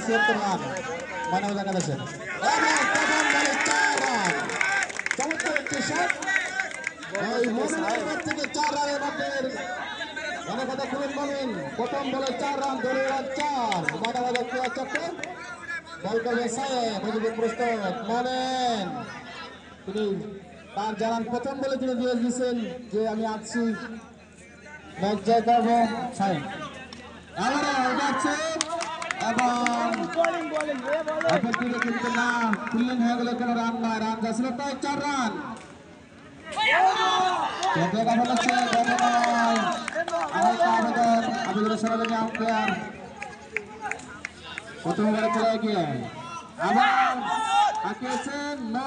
76 run মানবজার কাছে প্রথম বলে 4 রান চমৎকার একটি শট এই মমিনের থেকে 4 রানের মাঠের অনেক কথা খুলেন মমিন প্রথম বলে 4 রান দলীয় রান 4 মানবজার ক্রীড়া চক্র বল করবে সাহেব মুজিবুর প্রস্তুত মমিন তিনি তার জানান প্রথম বলে তিনি দিয়ে দিয়েছেন যে আমি আছি ম্যাচ জয় করবো সাহেব আবারও যাচ্ছে এবং অপেক্ষিত কিন্তু না ফিল্ডিং হয়ে গেলে কোনো রান নয় রান যাচ্ছিল প্রায় 4 রান আবেদনের সরকারি আম্পায়ার প্রথম ওভারে চলে গিয়ে আবার হাঁকিয়েছেন নো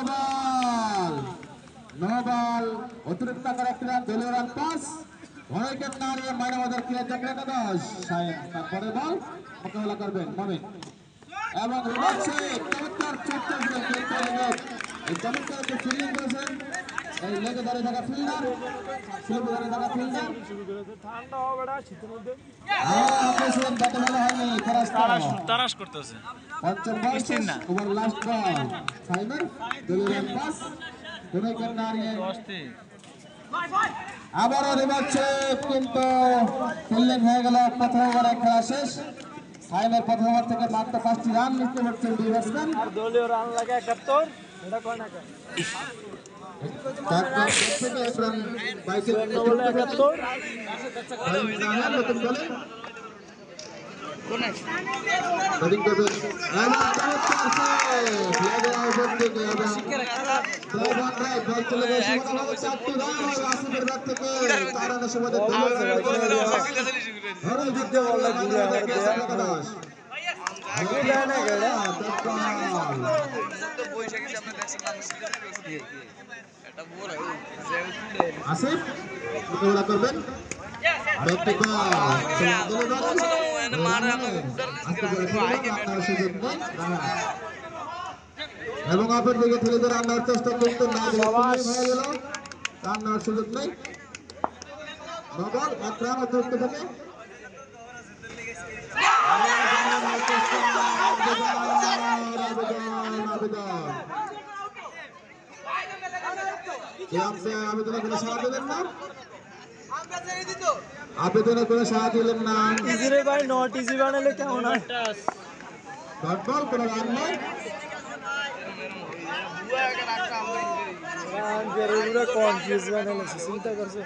বল অতিরিক্ত করে একটি রান দলীয় রান 5 অনেকের নাড়িয়ে মানবজার ক্রীড়া চক্র 10 সাহেব তারপরে বল মোকাবেলা করবেন মমিন এবং চমৎকার এই চমৎকার যে ফিল্ডিং করেছেন এই লেগে দাঁড়িয়ে থাকা ফিল্ডার স্লিপে দাঁড়িয়ে থাকা ফিল্ডার ঠান্ডা হবে না শীতের মধ্যে আপনার ব্যাটে ভালো হয়নি তারাশ করতেছে পঞ্চম বল ওভার লাস্ট বল সাইবার দলীয় রান পাস অনেকের নাড়িয়ে আবারও রিভার্সে কিন্তু ফিল্ডিং হয়ে গেল প্রথম ওভারে খেলা শেষ সাইমের প্রথম ওভার থেকে মাত্র 5টি রান নিতে পারছেন দুই ব্যাটসম্যান আর দলীয় রান লাগে 71 এটা কয় না কেন আসিফ মোকাবেলা করবেন এবং আপের দিকে ঠেলে ধরে রান্নার চেষ্টা কিন্তু না হয়ে গেল রান্নার সুযোগ নেই নগর এক রান অতিরিক্ত থেকে আবেদনে কোনো সাড়া দিলেন না আবেদনে কোনো সাড়া দিলেন না ইজি রে ভাই নট ইজি বানালে কেমন হয় ডট বল কোনো রান নয় রান জরুরি কনফিউজ বানালে চিন্তা করছে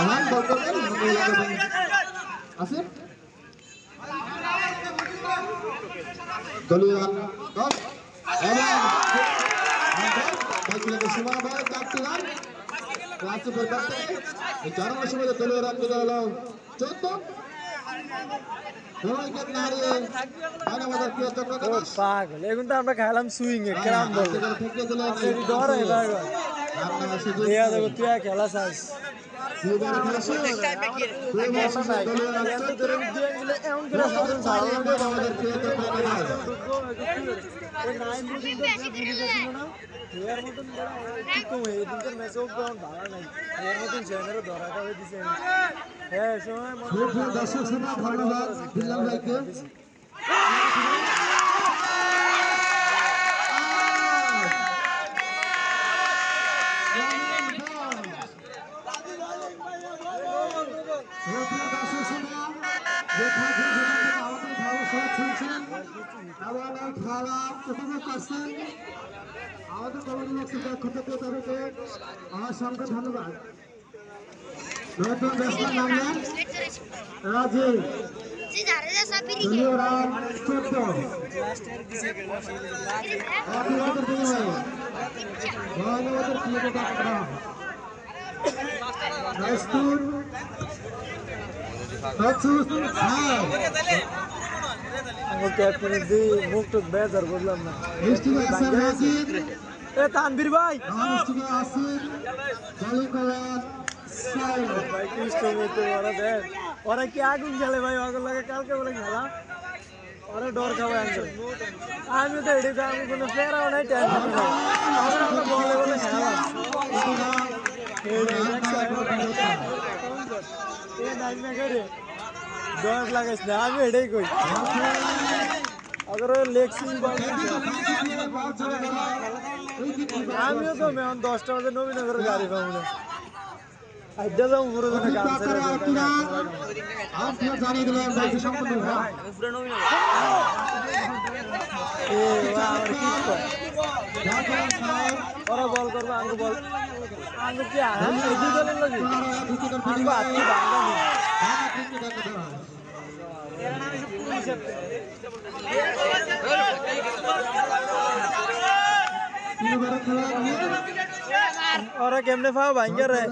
রান বল করবেন আসিফ দলীয় রান 10 এবং সীমা বল 4টি রান ক্লাসে পরিবর্তে এই 4 নম্বর সময়ে দলীয় রান দিতে হলো 14 উইকেট নাড়িয়ে মানবজার ক্রীড়া চক্র পাগল এখন তো আমরা খেলাম সুইং এ ক্রাম বল ডর হয় ভাই দেয়া দেখো তুই খেলা চাস অসংখ্য ধন্যবাদ নতুন ব্যাটসম্যান নামলেন রাজীব দলীয় রান 14 মুখ টুক বেজার বললাম না তানভীর ভাই ওরা কি আগুন খেলে ভাই ওগুলো লাগে কালকে বলে খেলা ওরা ডর খাওয়া আমি তো এটি আমি কোনো ফেরাও নাই টেনশন বলে বলে খেলা টাইম করে ডট লাগাইছ না আমি এটাই কই अगर लेग स्विंग बॉल आमियो तो मैं 10টা বাজে নবীনগরের গাড়ি পাবো না আইডা যাও পুরো দিন কাজ করে আপনি জানিয়ে দিলেন ম্যাচ সম্পূর্ণ হয় পুরো নবীনগর এ আমার কি ওরা বল করবে আঙ্গু বল আঙ্গু কি এই দুজনের লাগি আঙ্গু আতি বাঙ্গা নি এর নাম সব পুলিশ और केमने फाव भांगे रहे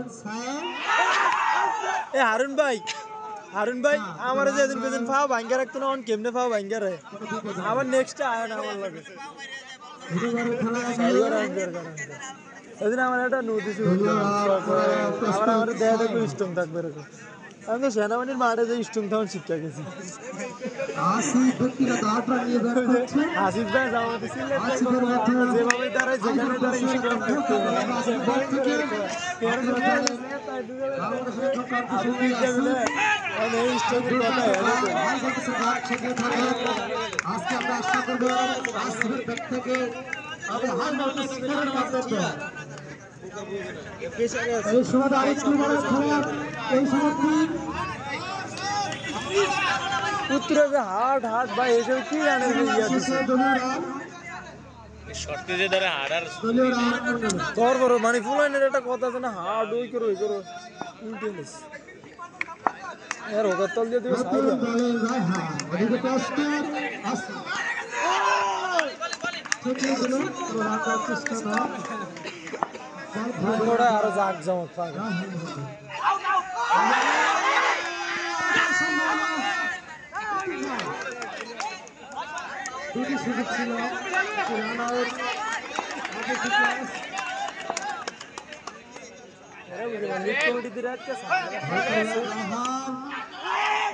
ए हारून भाई हमारे जेदिन पे दिन फाव भांगे रखते ना उन केमने फाव भांगे रहे हमारे नेक्स्ट आया ना हमारे लगे एदिन हमारे এটা নদী শুরু हमारे दे दे कोई स्टम तक मेरे को আমি তো সেনাবাহিনীর মাঠে যে স্টুম থাউন শিক্ষা গেছি আসিফ ব্যক্তিগত আট রান নিয়ে ব্যাট করছে আসিফ ভাই আমাদের সিলেক্ট যেভাবে তারা যেখানে তারা স্ট্রাইক করতে আজকে আমরা আশা করবো আসিফের ব্যাট থেকে এই সময় আরেকটু বড় খেলা এই সময় পুত্র হাট হাট ভাই এসব কি জানে শর্তে যে ধরে হাড়ার তোর বড় মানে ফুলাইনের একটা কথা আছে না হাট ওই করো ইন্টেলিস এর ওগা তল দিয়ে দিও সাইরা এদিকে টস্টার আসছে ঠিক আছে রাখার চেষ্টা না বড় আরো জাগ জমক পাবে দুটি সুযোগ ছিল রান আউট এরা বুঝে না লিগ কমিটি দিয়ে রাখতে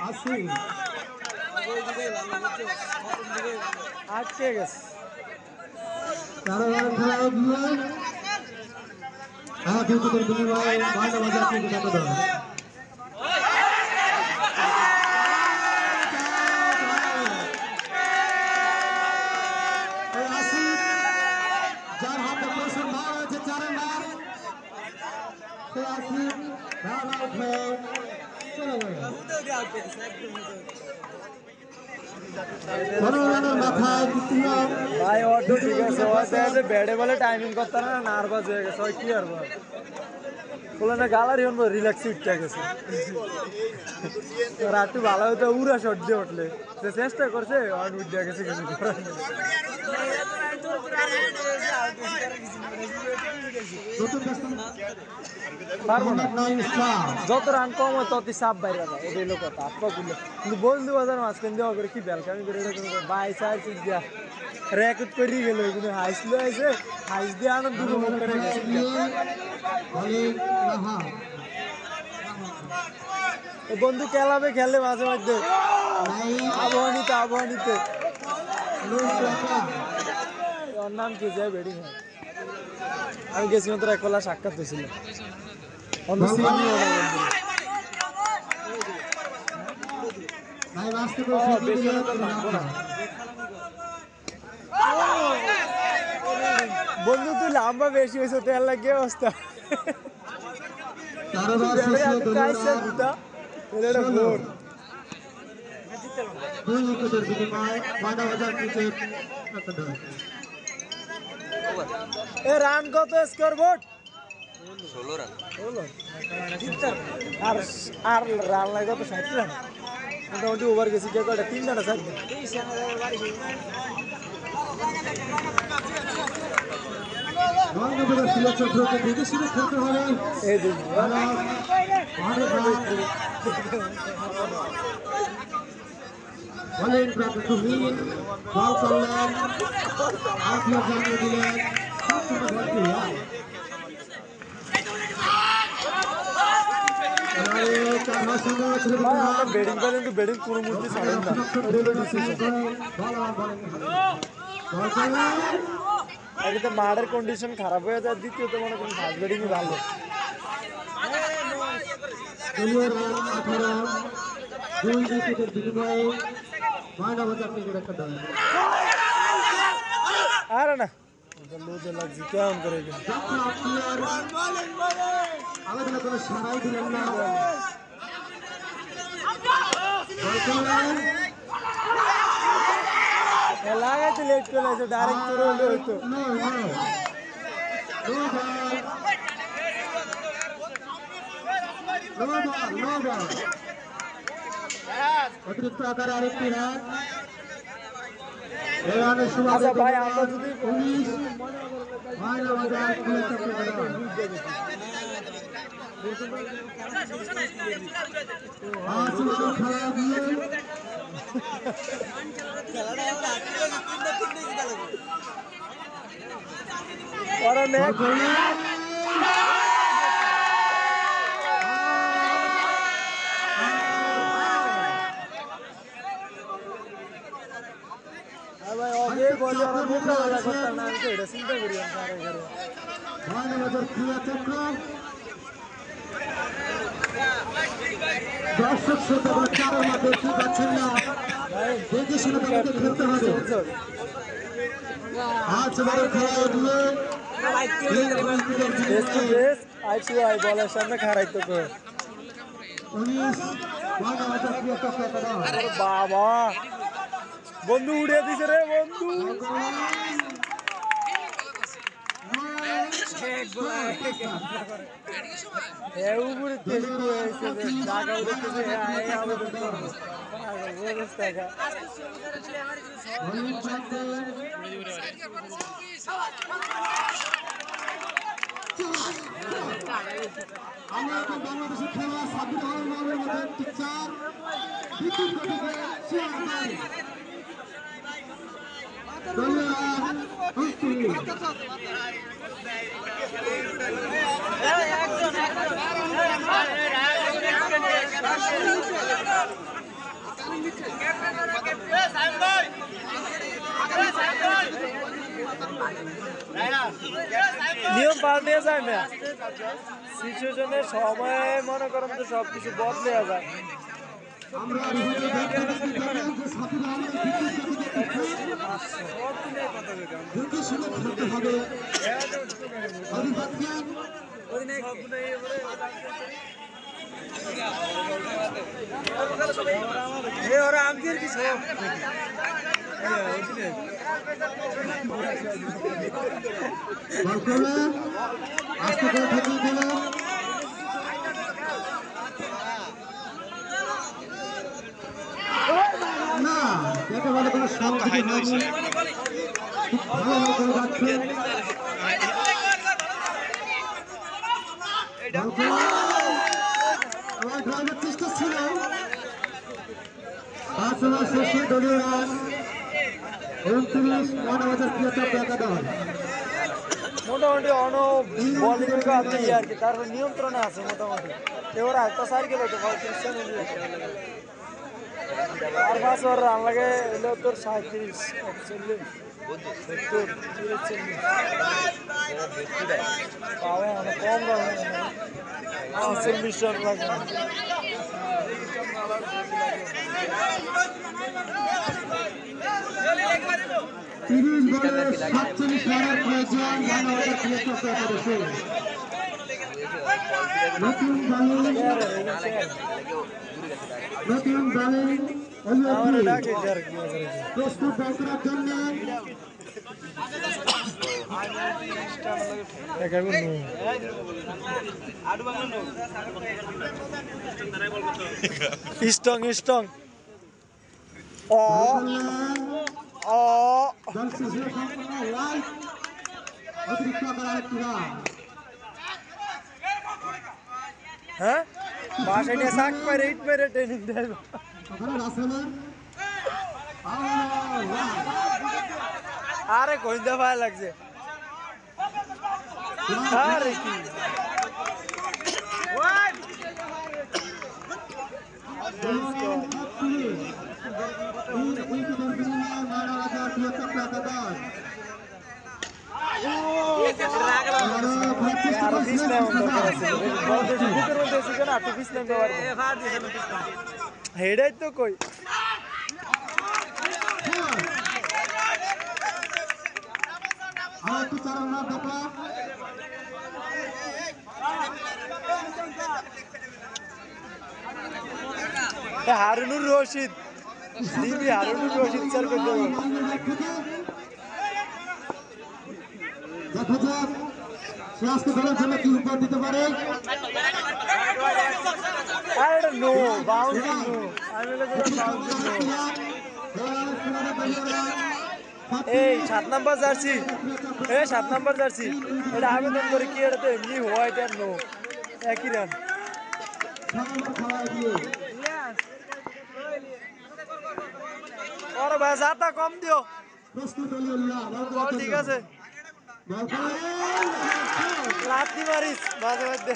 আসিফ আটকে গেছে 13 রান খেলা গিয়ে এক উইকেটের বিনিময়ে মাইনা বাজার থেকে টাকা দেওয়া যার হাতে প্রশ্ন না হয়েছে 4 রান সে আসিফ রান আউট হয়ে চলে গেল 15 রানের মাথায় দ্বিতীয় ভাই অটো ঠিক আছে ওই ব্যাটে বলে টাইমিং করতে না নার্ভাস হয়ে গেছে ওই কি আর বলে না গালারি হন রিল্যাক্স উঠতে গেছে রাতু ভালো হতো উড়া শট দিয়ে উঠলে সে চেষ্টা করছে আর উঠে গেছে কিছু পারবো না যত রান কম হয় ততই সাপ বাইরে যায় এটা হলো কথা আপা গুলো কিন্তু বন্ধু বাজার মাঝখান দেওয়া করে কি বেলকামি করে এটা কোনো বাই সাইড দিয়া রেকর্ড করে গেল কিন্তু হাইসলো আছে হাইস দিয়ে আনন্দ উপভোগ করে গেছে বন্ধু খেলাবে খেলে মাঝে মধ্যে আবহানিতে ওর নাম কি যায় বেডিং হয় আমি গেছি তোর একলা সাক্ষাৎ হয়েছিল অন্য সিএমই বন্ধু তুই লম্বা বেশি হয়েছে তেল লাগে অবস্থা রান কত স্কোর বোর্ড 16 রান আর রান লাগে তো 60 রান মোটামুটি ওভার গেছি কে কয়টা 3টা স্যার বলেন তুহিন বল করলেন আফিয়া জানিয়ে দিলেন ব্যাটিং করে কিন্তু ব্যাটিং কোনো মুহূর্তে ছাড়েন না আগে তো মাঠের কন্ডিশন খারাপ হয়ে যায় দ্বিতীয়ত মনে করেন ফাস্ট ব্যাটিংই ভালো দলীয় রান 18 2 উইকেটের বিনিময়ে মানবতার ক্রিকেট একাডেমি আরে না লুজে লাগছে কেমন করে আমাদের কোনো সারাই দিলেন না লাগাইতে লেট করে ডাইরেক্ট তোর হলে হইতো অতিরিক্ত আকারে আরেকটি রান আচ্ছা ভাই আমরা যদি চিন্তা করি দর্শক শ্রোতা চারের মাঠে দেখতে পাচ্ছেন না দেখে শুনে তাদেরকে খেলতে হবে আজ বড় খেলা দিয়ে বলার সামনে খারাইতো 19 বাবা বন্ধু উড়িয়ে দিছে রে বন্ধু আমরা এখন বাংলাদেশের খেলা সাবির রহমানের মধ্যে টিচার বিদ্যুৎ গতিকে চেয়ারম্যান নিয়ম পাল্টে যায় না সিচুয়েশনের সময় মনে করেন তো সবকিছু বদলে যায় আমরা ওরা আমাদের কি সব আস্তে করে ঠেকিয়ে দিলাম না একেবারে কোনো শান্তি হয়নি ভালো করে যাচ্ছে আমার ড্রাইভার চেষ্টা ছিল 5 ওভার শেষে দলীয় রান 29 1073 টাকা দেওয়া মোটামুটি বোলিং আর কি তার নিয়ন্ত্রণে আছে মোটামুটি এবার একটা সাইকেল হতো 35 আর 5 ওভার রান লাগে এলো তোর 37 41 70 পাওয়া অনেক কম রান 40 রান লাগে তিরিশ বলে 47 রানের প্রয়োজন মানবতার ক্রিকেট একাদশী নতুন দলে প্রস্তুত বল করার জন্য স্ট্রং হ্যাঁ বাসায় নিয়ে শাক মেরে ইট মেরে ট্রেনিং দেয় আরে কোন দফা লাগছে আরে কি না টু পিস নেই ব্যবহার হেডাই তো কই আর একটু চার রান দেখা হারুনুর রশিদ দিবি হারুনুর রশিদ স্যার করতে দেখা যাক সে আজকে দলের জন্য কি উপহার দিতে পারে নো বাউন্ডারি নো আমি এই 7 নাম্বার জার্সি এই 7 নাম্বার জার্সি এটা আবেদন করে কি এটা তো এমনি হোয়াইট আর নো একই রান ওরে ভাই জাতা কম দিও বল ঠিক আছে লাথি মারিস মাঝে মধ্যে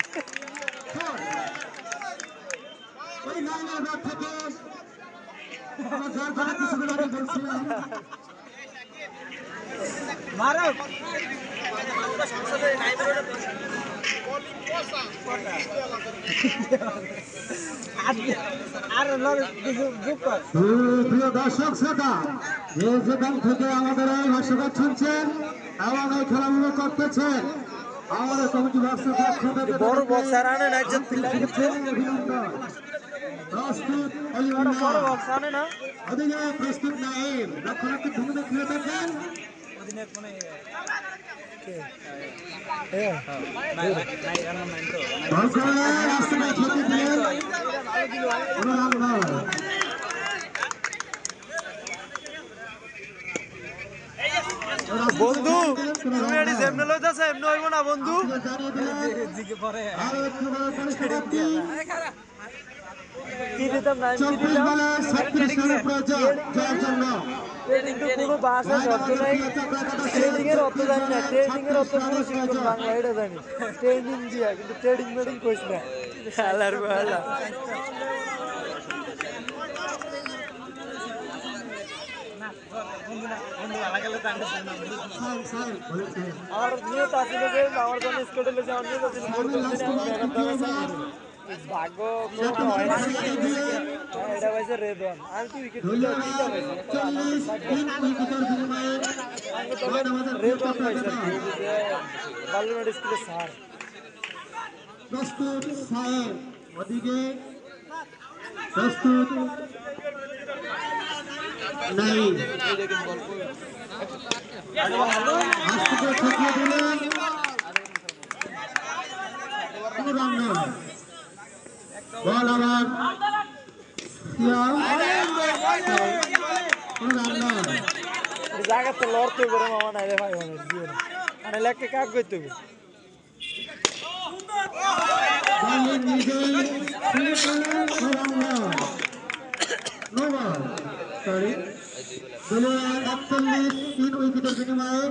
মারো প্রিয় দর্শক শ্রোতা যেখান থেকে আমাদের এই ভাষ্যকার শুনছেন এবং এই খেলাগুলো করতেছেন আমাদের কমিটি বড় বক্সার আনে না একজন প্রস্তুত বড় বক্স আনে না অধিনায়ক প্রস্তুত নাইম রক্ষণাত্মক ভূমিকা খেলে থাকেন বন্ধু তুমি এটি সেমনে লইতাছ এমনি হইব না বন্ধু কি দিতাম না কি দিতাম ট্রেডিং তো কোনো ভাষা শব্দ নাই ট্রেডিং এর অর্থ জানি না ট্রেডিং এর অর্থ পুরো শিখতাম বাংলা এটা জানি ট্রেডিং দিয়া কিন্তু ট্রেডিং মেডিং কইস না আলার বালা আমার নিয়ে তাছিল যে আমার জন্য স্কুলে যাওয়ার নিয়ে তাছিল ভাগ্য হয় না এটা হয়েছে রেদন আমি তো উইকেট রেদন পাইছে বালুরমাটি স্কুলের স্যার প্রস্তুত সাহেব ওদিকে প্রস্তুত নাই আজকে ঠকিয়ে দিলেন কোনো রান নয় বল আবার কোনো রান নয় জায়গা তো লড়তে পারে মামা নাই রে ভাই মানে লেখকে কাজ করতে হবে তিন উইকেটের বিনিময়ে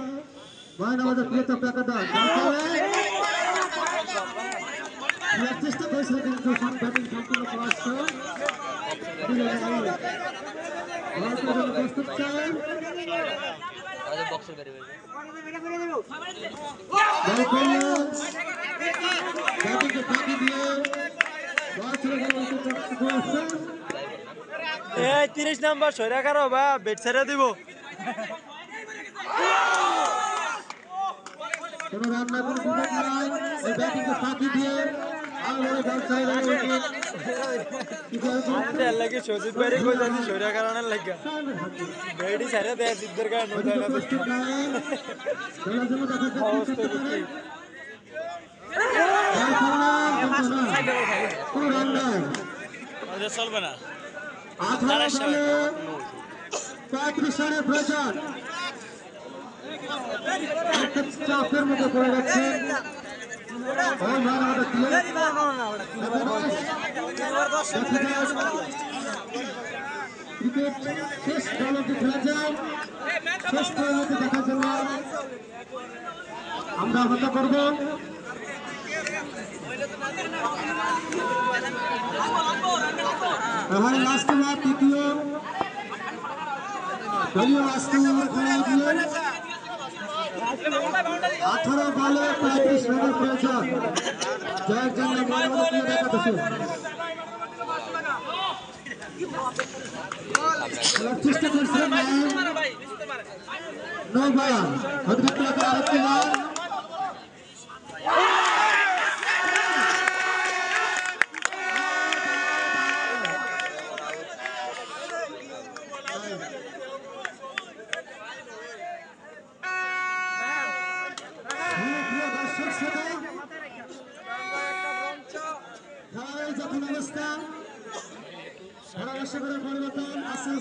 মহানবাদের প্রিয়তম টাকাদার চেষ্টা করেছিল কিন্তু ব্যাটিং সম্পূর্ণ পরাস্ত প্রস্তুত চান ব্যাটিংকে ফাঁকি দিয়ে 30 নাম্বার সইরা কারো বা বেট ছেড়ে দিব কোনো রান না কোনো উইকেট নাই এই ব্যাটিংকে ফাঁকি দিয়ে আলোরে বল চাইলে উইকেট লাগে সজিত ভাই কই যাচ্ছি সইরা কারণের লাগা বেডি ছেড়ে দেয় সিদ্ধের কারণ দলের জন্য দেখা অবস্থা কি কোনো রান নাই চলবে না 18 বলে 35 রানের প্রয়োজন চাপের মধ্যে পড়ে যাচ্ছে ক্রিকেট শেষ দলকে খেলা যায় শেষ দলকে দেখার জন্য আমরা অপেক্ষা করবো এখন লাস্ট ওভার তৃতীয় দলীয় লাস্ট ওভার খেলা দিয়ে 18 বলে 35 রানের প্রয়োজন জয়ের জন্য মানবতাকে দেখাতেছে খেলার চেষ্টা করছেন নৌবান অতিরিক্ত আরেকটি রান পরিবর্তন আছে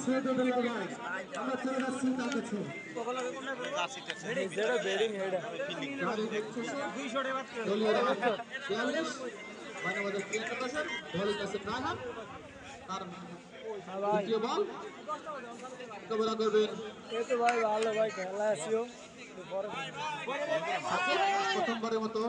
আমরা চলে যাচ্ছি তার কাছে প্রথমবারের মতো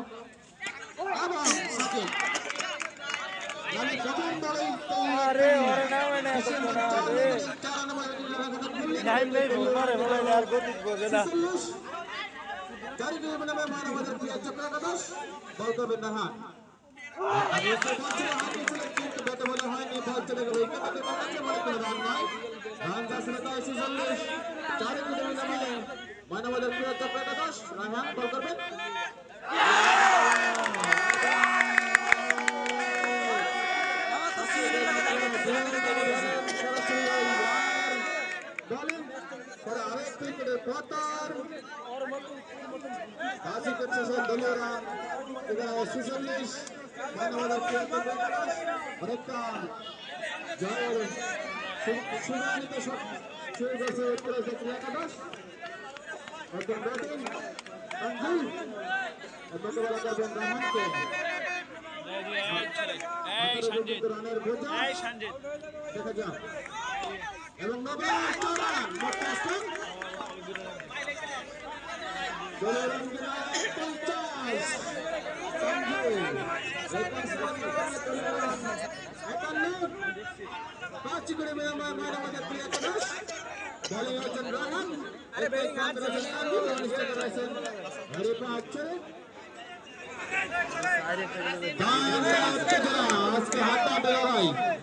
মানবাদের প্রিয় চক্র একাদশ রায়হান বল করবেন এবং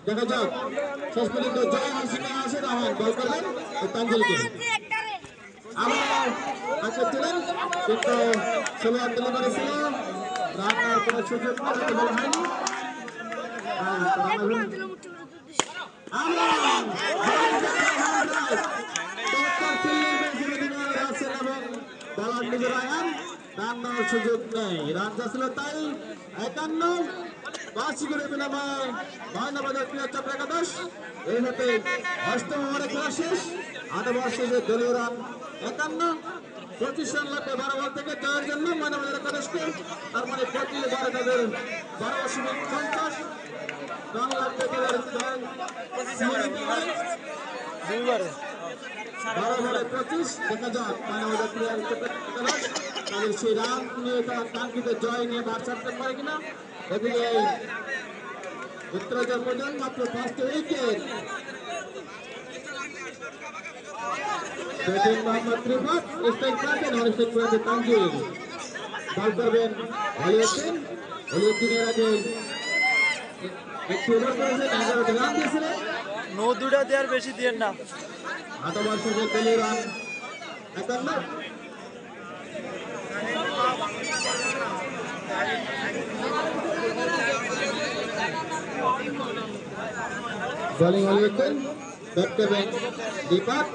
দেখা যাক শেষ পর্যন্ত জয় হাসিনা আসে রাহান বল করবেন তানজিলকে আবার আজকে ছিলেন কিন্তু সোলোয়ার ডেলিভারি ছিল রাহার কোনো সুযোগ বলা হয়নি সুযোগ নেই রান ছিল তাই 51 বাসি করে বিনাময় মানবাদের প্রিয় চক্র একাদশ এই হতে অষ্টম ওভারে খেলা শেষ 8 ওভার শেষে দলীয় রান 51 25 রান লাগবে 12 বল থেকে জয়ের জন্য মানবাদের একাদশকে তার মানে প্রতি ওভারে তাদের 12.50 রান লাগবে তাদের দুইবারে 12 ওভারে 25 দেখা যাক মানবাদের প্রিয় চক্র একাদশ তাদের সেই রান নিয়ে তারা কাঙ্ক্ষিত জয় নিয়ে বার ছাড়তে পারে কিনা এদিকে উত্তরাঞ্চল পর্যন্ত মাত্র 5টি wicket batting Mohammad Rifat strike করবেন আর স্ট্রাইক করবেন তানজিল বল করবেন আলিউদ্দিন আলিউদ্দিনের আগে একটু ওভার করেছে 11টি রান দিয়েছিলেন নো দুটা দেওয়ার বেশি দিয়েন না 8 ওভার শেষে দলীয় রান 51 bowling Aliuddin, bat करবেন दीपक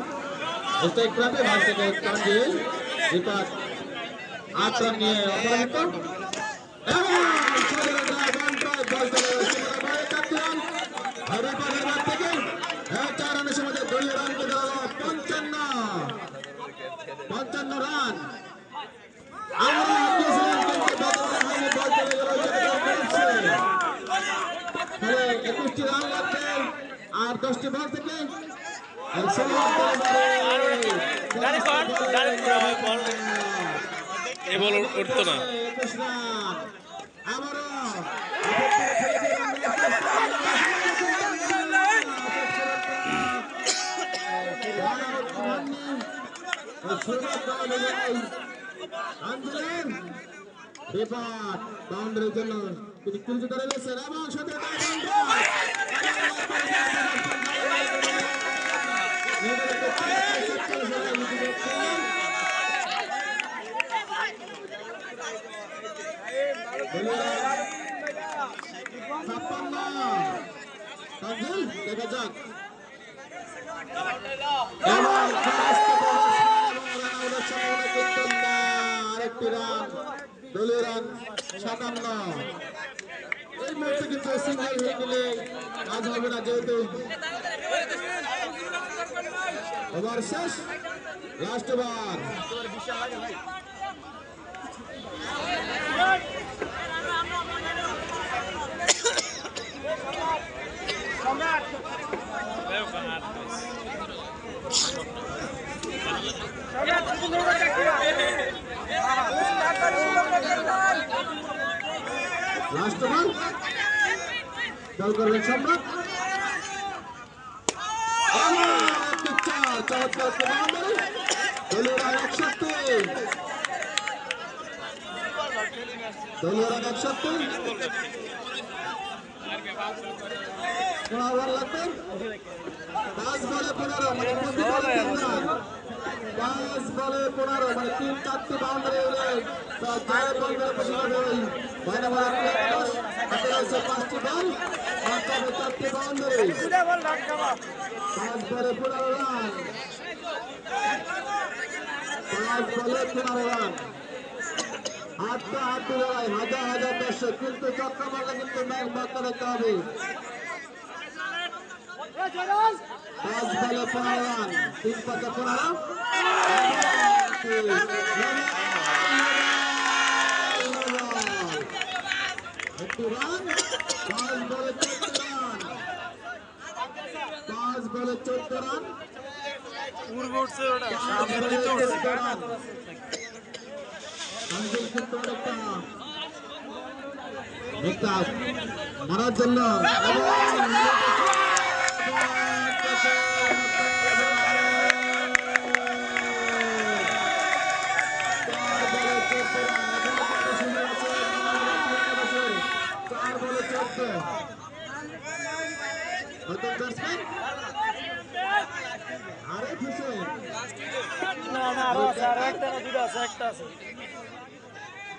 स्ट्राइक करবে ভাগ থেকে তানজিল दीपक 8 রান নিয়ে অপরাজিত चार রানের সময় দলীয় রানকে দেওয়া 55 রান একুশটি রান লাগবে আর 10টি বল থেকে উঠতো না বাউন্ডারির জন্য তিনি কুলজে ধরে গেছেন এবং সাথে দেখা যাক আরেকটি রান দলীয় রান 57। এই মুহূর্তে কিন্তু সিঙ্গেল হয়ে গেলে কাজ হবে না, যেহেতু ওভার শেষ, লাস্ট ওভার। লাস্ট ওভার দল করবেন সম্রাট। চমৎকার দলীয় রান 61, দলীয় রান 61। ওভার লাগবে 5 বলে 15, মানে 5 বলে 15, মানে 3-4টি বাউন্ডারি হলে জয় বলবে প্রতিবাদী ময়নামারা প্লেয়ার্স। হাতে রয়েছে 5টি বল, মাত্র 4টি বাউন্ডারি, 5 বলে 15 রান, 5 বলে 15 রান। হাতটা হাত লড়াই, হাজার হাজার দর্শক, কিন্তু চক্র মারলে কিন্তু ম্যাচ বার্তা দেখতে হবে। 5 বলে 15 রান, 3 পাতা 15, একটি রান, 5 বলে 14 রান, 5 বলে 14 রান, মারার জন্য আরে হোসেন আরো আছে, আরো একটা না দুটো আছে, একটা আছে।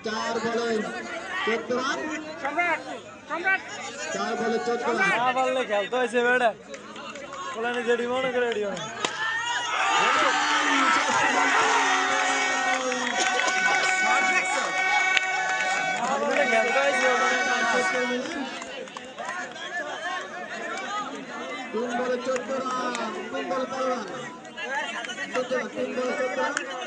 4 বলে 14 রান, 4 বলে 14 রান। না পারলে খেলতে হয়েছে বেটা, বলে যেটি মনে করে রেডি হবে। খেলতে হয়েছে 3 বলে 14 রান, 3 বলে 13 রান, 3 বলে 14 রান।